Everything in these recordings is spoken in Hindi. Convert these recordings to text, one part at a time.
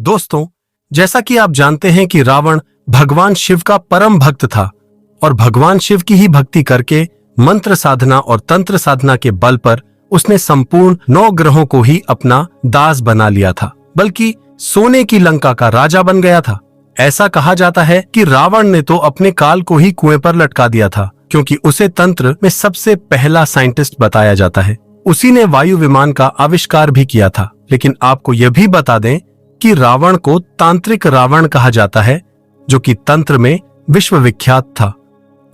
दोस्तों, जैसा कि आप जानते हैं कि रावण भगवान शिव का परम भक्त था और भगवान शिव की ही भक्ति करके मंत्र साधना और तंत्र साधना के बल पर उसने संपूर्ण 9 ग्रहों को ही अपना दास बना लिया था, बल्कि सोने की लंका का राजा बन गया था। ऐसा कहा जाता है कि रावण ने तो अपने काल को ही कुएं पर लटका दिया था, क्योंकि उसे तंत्र में सबसे पहला साइंटिस्ट बताया जाता है। उसी ने वायु विमान का आविष्कार भी किया था। लेकिन आपको यह भी बता दें कि रावण को तांत्रिक रावण कहा जाता है, जो कि तंत्र में विश्वविख्यात था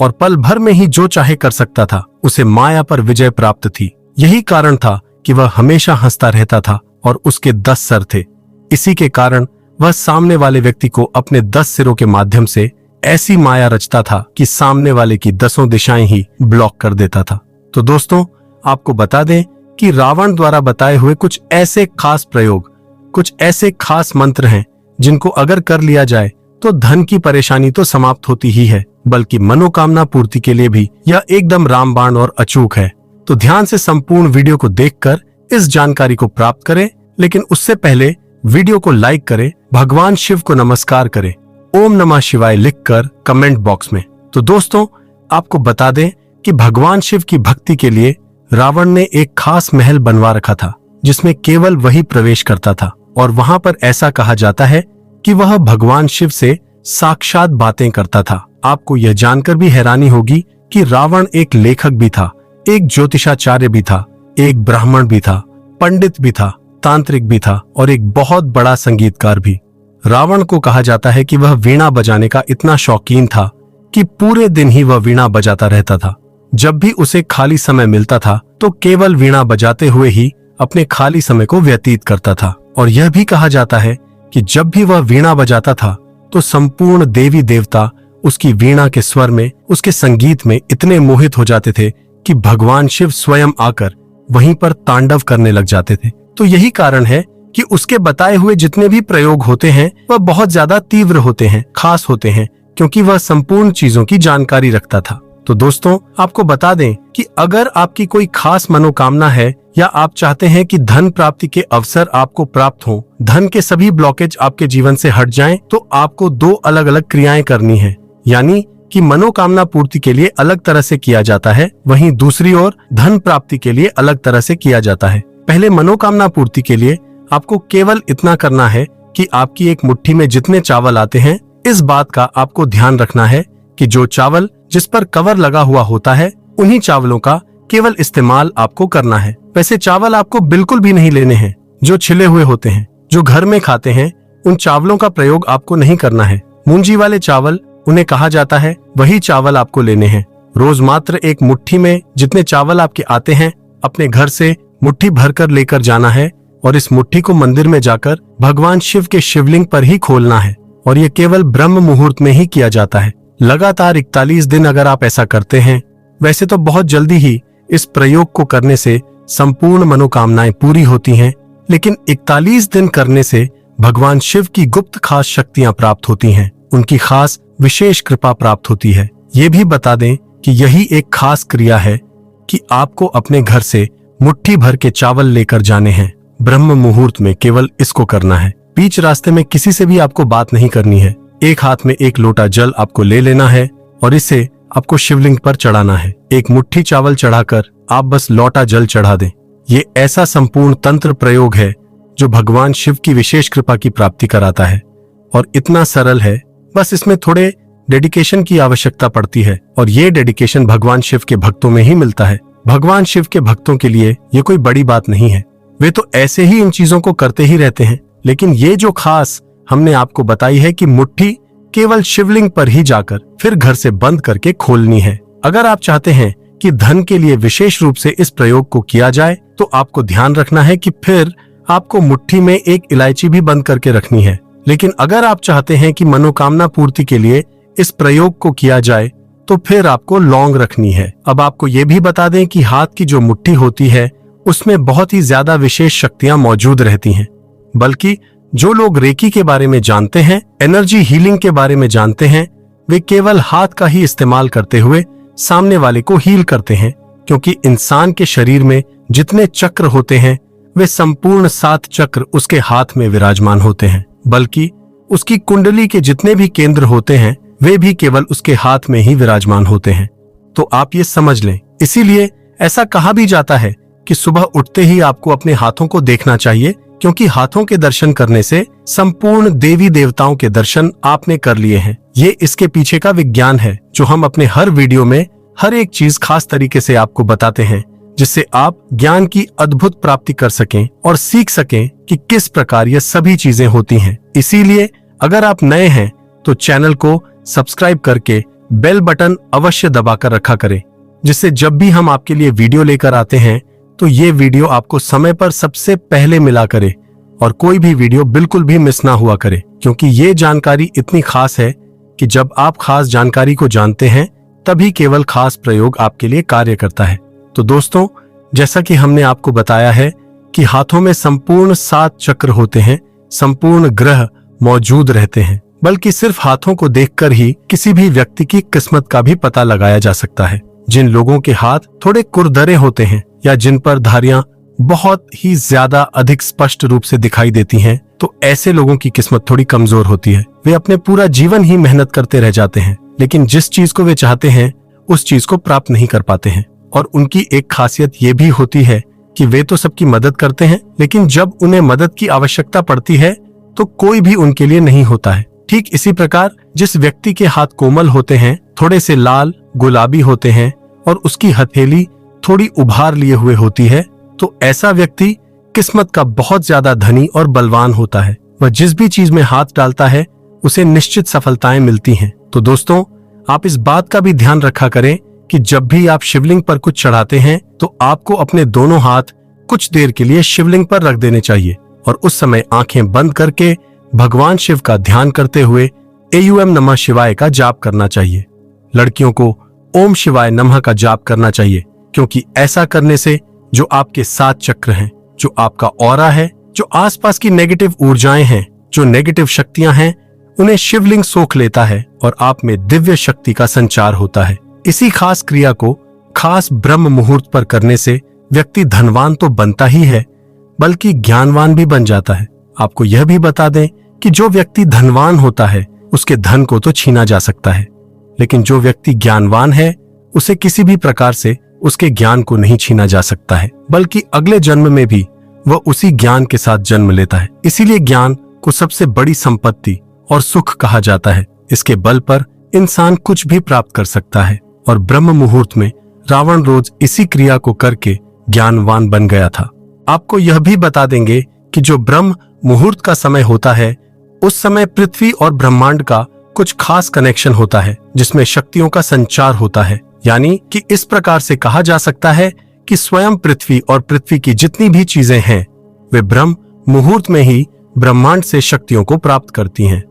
और पल भर में ही जो चाहे कर सकता था। उसे माया पर विजय प्राप्त थी। यही कारण था कि वह हमेशा हंसता रहता था और उसके 10 सर थे। इसी के कारण वह सामने वाले व्यक्ति को अपने 10 सिरों के माध्यम से ऐसी माया रचता था कि सामने वाले की 10 दिशाएं ही ब्लॉक कर देता था। तो दोस्तों, आपको बता दें कि रावण द्वारा बताए हुए कुछ ऐसे खास प्रयोग, कुछ ऐसे खास मंत्र हैं जिनको अगर कर लिया जाए तो धन की परेशानी तो समाप्त होती ही है, बल्कि मनोकामना पूर्ति के लिए भी यह एकदम रामबाण और अचूक है। तो ध्यान से संपूर्ण वीडियो को देखकर इस जानकारी को प्राप्त करें, लेकिन उससे पहले वीडियो को लाइक करें, भगवान शिव को नमस्कार करें, ओम नमः शिवाय लिखकर कमेंट बॉक्स में। तो दोस्तों, आपको बता दें कि भगवान शिव की भक्ति के लिए रावण ने एक खास महल बनवा रखा था, जिसमें केवल वही प्रवेश करता था और वहां पर ऐसा कहा जाता है कि वह भगवान शिव से साक्षात बातें करता था। आपको यह जानकर भी हैरानी होगी कि रावण एक लेखक भी था, एक ज्योतिषाचार्य भी था, एक ब्राह्मण भी था, पंडित भी था, तांत्रिक भी था और एक बहुत बड़ा संगीतकार भी। रावण को कहा जाता है कि वह वीणा बजाने का इतना शौकीन था कि पूरे दिन ही वह वीणा बजाता रहता था। जब भी उसे खाली समय मिलता था तो केवल वीणा बजाते हुए ही अपने खाली समय को व्यतीत करता था। और यह भी कहा जाता है कि जब भी वह वीणा बजाता था तो संपूर्ण देवी देवता उसकी वीणा के स्वर में, उसके संगीत में इतने मोहित हो जाते थे कि भगवान शिव स्वयं आकर वहीं पर तांडव करने लग जाते थे। तो यही कारण है कि उसके बताए हुए जितने भी प्रयोग होते हैं वह बहुत ज्यादा तीव्र होते हैं, खास होते हैं, क्योंकि वह संपूर्ण चीजों की जानकारी रखता था। तो दोस्तों, आपको बता दें कि अगर आपकी कोई खास मनोकामना है या आप चाहते हैं कि धन प्राप्ति के अवसर आपको प्राप्त हो, धन के सभी ब्लॉकेज आपके जीवन से हट जाएं, तो आपको 2 अलग अलग क्रियाएं करनी है। यानी कि मनोकामना पूर्ति के लिए अलग तरह से किया जाता है, वहीं दूसरी ओर धन प्राप्ति के लिए अलग तरह से किया जाता है। पहले मनोकामना पूर्ति के लिए आपको केवल इतना करना है कि आपकी एक मुट्ठी में जितने चावल आते हैं, इस बात का आपको ध्यान रखना है कि जो चावल जिस पर कवर लगा हुआ होता है, उन्हीं चावलों का केवल इस्तेमाल आपको करना है। वैसे चावल आपको बिल्कुल भी नहीं लेने हैं जो छिले हुए होते हैं, जो घर में खाते हैं, उन चावलों का प्रयोग आपको नहीं करना है। मूंजी वाले चावल उन्हें कहा जाता है, वही चावल आपको लेने हैं। रोज मात्र एक मुट्ठी में जितने चावल आपके आते हैं, अपने घर से मुट्ठी भरकर लेकर जाना है और इस मुट्ठी को मंदिर में जाकर भगवान शिव के शिवलिंग पर ही खोलना है। और ये केवल ब्रह्म मुहूर्त में ही किया जाता है। लगातार 41 दिन अगर आप ऐसा करते हैं, वैसे तो बहुत जल्दी ही इस प्रयोग को करने से संपूर्ण मनोकामनाएं पूरी होती हैं, लेकिन 41 दिन करने से भगवान शिव की गुप्त खास शक्तियां प्राप्त होती हैं, उनकी खास विशेष कृपा प्राप्त होती है। ये भी बता दें कि यही एक खास क्रिया है कि आपको अपने घर से मुट्ठी भर के चावल लेकर जाने हैं। ब्रह्म मुहूर्त में केवल इसको करना है। बीच रास्ते में किसी से भी आपको बात नहीं करनी है। एक हाथ में एक लोटा जल आपको ले लेना है और इसे आपको शिवलिंग पर चढ़ाना है। एक मुट्ठी चावल चढ़ाकर आप बस लोटा जल चढ़ा दें। ये ऐसा संपूर्ण तंत्र प्रयोग है जो भगवान शिव की विशेष कृपा की प्राप्ति कराता है और इतना सरल है, बस इसमें थोड़े डेडिकेशन की आवश्यकता पड़ती है और ये डेडिकेशन भगवान शिव के भक्तों में ही मिलता है। भगवान शिव के भक्तों के लिए ये कोई बड़ी बात नहीं है, वे तो ऐसे ही इन चीजों को करते ही रहते हैं। लेकिन ये जो खास हमने आपको बताई है कि मुट्ठी केवल शिवलिंग पर ही जाकर फिर घर से बंद करके खोलनी है। अगर आप चाहते हैं कि धन के लिए विशेष रूप से इस प्रयोग को किया जाए, तो आपको ध्यान रखना है कि फिर आपको मुट्ठी में एक इलायची भी बंद करके रखनी है। लेकिन अगर आप चाहते हैं कि मनोकामना पूर्ति के लिए इस प्रयोग को किया जाए, तो फिर आपको लौंग रखनी है। अब आपको ये भी बता दें कि हाथ की जो मुट्ठी होती है, उसमें बहुत ही ज्यादा विशेष शक्तियां मौजूद रहती हैं। बल्कि जो लोग रेकी के बारे में जानते हैं, एनर्जी हीलिंग के बारे में जानते हैं, वे केवल हाथ का ही इस्तेमाल करते हुए सामने वाले को हील करते हैं, क्योंकि इंसान के शरीर में जितने चक्र होते हैं, वे संपूर्ण 7 चक्र उसके हाथ में विराजमान होते हैं। बल्कि उसकी कुंडली के जितने भी केंद्र होते हैं वे भी केवल उसके हाथ में ही विराजमान होते हैं। तो आप ये समझ लें, इसीलिए ऐसा कहा भी जाता है कि सुबह उठते ही आपको अपने हाथों को देखना चाहिए, क्योंकि हाथों के दर्शन करने से संपूर्ण देवी देवताओं के दर्शन आपने कर लिए हैं। ये इसके पीछे का विज्ञान है जो हम अपने हर वीडियो में हर एक चीज खास तरीके से आपको बताते हैं, जिससे आप ज्ञान की अद्भुत प्राप्ति कर सकें और सीख सकें कि किस प्रकार ये सभी चीजें होती हैं। इसीलिए अगर आप नए हैं तो चैनल को सब्सक्राइब करके बेल बटन अवश्य दबाकर रखा करें, जिससे जब भी हम आपके लिए वीडियो लेकर आते हैं तो ये वीडियो आपको समय पर सबसे पहले मिला करे और कोई भी वीडियो बिल्कुल भी मिस ना हुआ करे, क्योंकि ये जानकारी इतनी खास है कि जब आप खास जानकारी को जानते हैं तभी केवल खास प्रयोग आपके लिए कार्य करता है। तो दोस्तों, जैसा कि हमने आपको बताया है कि हाथों में संपूर्ण 7 चक्र होते हैं, संपूर्ण ग्रह मौजूद रहते हैं, बल्कि सिर्फ हाथों को देखकर ही किसी भी व्यक्ति की किस्मत का भी पता लगाया जा सकता है। जिन लोगों के हाथ थोड़े कुरदरे होते हैं या जिन पर धारियां बहुत ही ज्यादा अधिक स्पष्ट रूप से दिखाई देती हैं, तो ऐसे लोगों की किस्मत थोड़ी कमजोर होती है। वे अपने पूरा जीवन ही मेहनत करते रह जाते हैं, लेकिन जिस चीज को वे चाहते हैं उस चीज को प्राप्त नहीं कर पाते हैं। और उनकी एक खासियत ये भी होती है कि वे तो सबकी मदद करते हैं, लेकिन जब उन्हें मदद की आवश्यकता पड़ती है तो कोई भी उनके लिए नहीं होता है। ठीक इसी प्रकार जिस व्यक्ति के हाथ कोमल होते हैं, थोड़े से लाल गुलाबी होते हैं और उसकी हथेली थोड़ी उभार लिए हुए होती है, तो ऐसा व्यक्ति किस्मत का बहुत ज्यादा धनी और बलवान होता है। वह जिस भी चीज में हाथ डालता है उसे निश्चित सफलताएं मिलती हैं। तो दोस्तों, आप इस बात का भी ध्यान रखा करें कि जब भी आप शिवलिंग पर कुछ चढ़ाते हैं तो आपको अपने दोनों हाथ कुछ देर के लिए शिवलिंग पर रख देने चाहिए और उस समय आंखें बंद करके भगवान शिव का ध्यान करते हुए एयूएम नमः शिवाय का जाप करना चाहिए। लड़कियों को ओम शिवाय नमः का जाप करना चाहिए, क्योंकि ऐसा करने से जो आपके 7 चक्र हैं, जो आपका ऑरा है, जो आसपास की नेगेटिव ऊर्जाएं हैं, जो नेगेटिव शक्तियां हैं, उन्हें शिवलिंग सोख लेता है और आप में दिव्य शक्ति का संचार होता है। इसी खास क्रिया को खास ब्रह्म मुहूर्त पर करने से व्यक्ति धनवान तो बनता ही है, बल्कि ज्ञानवान भी बन जाता है। आपको यह भी बता दें कि जो व्यक्ति धनवान होता है उसके धन को तो छीना जा सकता है, लेकिन जो व्यक्ति ज्ञानवान है उसे किसी भी प्रकार से उसके ज्ञान को नहीं छीना जा सकता है, बल्कि अगले जन्म में भी वह उसी ज्ञान के साथ जन्म लेता है। इसीलिए ज्ञान को सबसे बड़ी संपत्ति और सुख कहा जाता है। इसके बल पर इंसान कुछ भी प्राप्त कर सकता है और ब्रह्म मुहूर्त में रावण रोज इसी क्रिया को करके ज्ञानवान बन गया था। आपको यह भी बता देंगे कि जो ब्रह्म मुहूर्त का समय होता है उस समय पृथ्वी और ब्रह्मांड का कुछ खास कनेक्शन होता है, जिसमें शक्तियों का संचार होता है। यानी कि इस प्रकार से कहा जा सकता है कि स्वयं पृथ्वी और पृथ्वी की जितनी भी चीजें हैं वे ब्रह्म मुहूर्त में ही ब्रह्मांड से शक्तियों को प्राप्त करती हैं।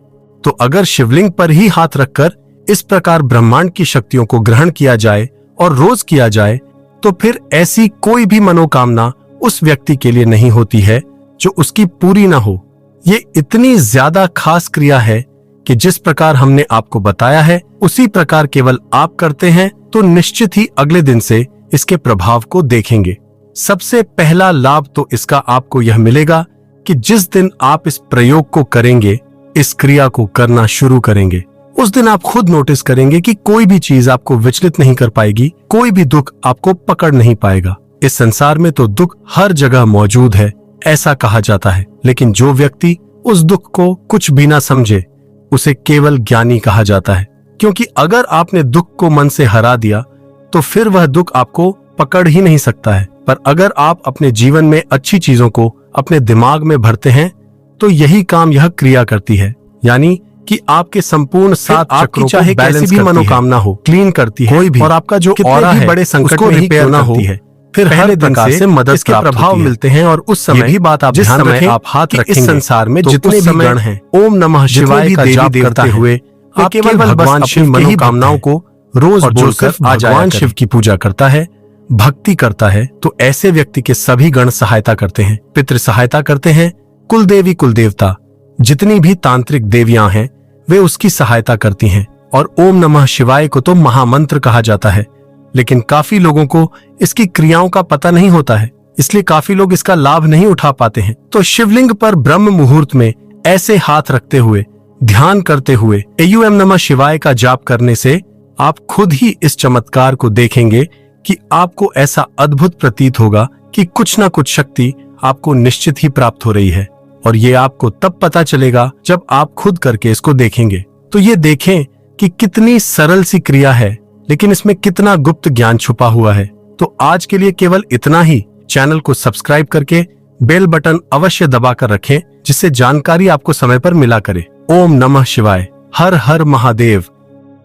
तो अगर शिवलिंग पर ही हाथ रखकर इस प्रकार ब्रह्मांड की शक्तियों को ग्रहण किया जाए और रोज किया जाए, तो फिर ऐसी कोई भी मनोकामना उस व्यक्ति के लिए नहीं होती है जो उसकी पूरी ना हो। ये इतनी ज्यादा खास क्रिया है कि जिस प्रकार हमने आपको बताया है उसी प्रकार केवल आप करते हैं तो निश्चित ही अगले दिन से इसके प्रभाव को देखेंगे। सबसे पहला लाभ तो इसका आपको यह मिलेगा कि जिस दिन आप इस प्रयोग को करेंगे, इस क्रिया को करना शुरू करेंगे, उस दिन आप खुद नोटिस करेंगे कि कोई भी चीज आपको विचलित नहीं कर पाएगी, कोई भी दुख आपको पकड़ नहीं पाएगा। इस संसार में तो दुख हर जगह मौजूद है, ऐसा कहा जाता है, लेकिन जो व्यक्ति उस दुख को कुछ भी ना समझे उसे केवल ज्ञानी कहा जाता है। क्योंकि अगर आपने दुख को मन से हरा दिया तो फिर वह दुख आपको पकड़ ही नहीं सकता है। पर अगर आप अपने जीवन में अच्छी चीजों को अपने दिमाग में भरते हैं तो यही काम यह क्रिया करती है, यानी कि आपके संपूर्ण 7 चक्रों को बैलेंस भी मनोकामना हो, क्लीन करती है, कोई भी और आपका जो ऑरा है बड़े संकट में ही क्यों ना हो, फिर हर प्रकार से मदद के प्रभाव मिलते हैं। और उस समय भी बात आप ध्यान रखें, आप हाथ रखेंगे, इस संसार में जितने भी गण हैं ओम नमः शिवाय का जाप करते हुए आप केवल भगवान शिव की मनोकामनाओं को रोज बोलकर भगवान शिव की पूजा करता है, भक्ति करता है, तो ऐसे व्यक्ति के सभी गण सहायता करते हैं, पितृ सहायता करते हैं, कुल देवी कुल देवता जितनी भी तांत्रिक देवियां हैं वे उसकी सहायता करती हैं। और ओम नमः शिवाय को तो महामंत्र कहा जाता है, लेकिन काफी लोगों को इसकी क्रियाओं का पता नहीं होता है, इसलिए काफी लोग इसका लाभ नहीं उठा पाते हैं। तो शिवलिंग पर ब्रह्म मुहूर्त में ऐसे हाथ रखते हुए, ध्यान करते हुए एयूएम नमः शिवाय का जाप करने से आप खुद ही इस चमत्कार को देखेंगे कि आपको ऐसा अद्भुत प्रतीत होगा कि कुछ ना कुछ शक्ति आपको निश्चित ही प्राप्त हो रही है। और ये आपको तब पता चलेगा जब आप खुद करके इसको देखेंगे। तो ये देखें कि कितनी सरल सी क्रिया है, लेकिन इसमें कितना गुप्त ज्ञान छुपा हुआ है। तो आज के लिए केवल इतना ही। चैनल को सब्सक्राइब करके बेल बटन अवश्य दबाकर रखें, जिससे जानकारी आपको समय पर मिला करे। ओम नमः शिवाय। हर हर महादेव।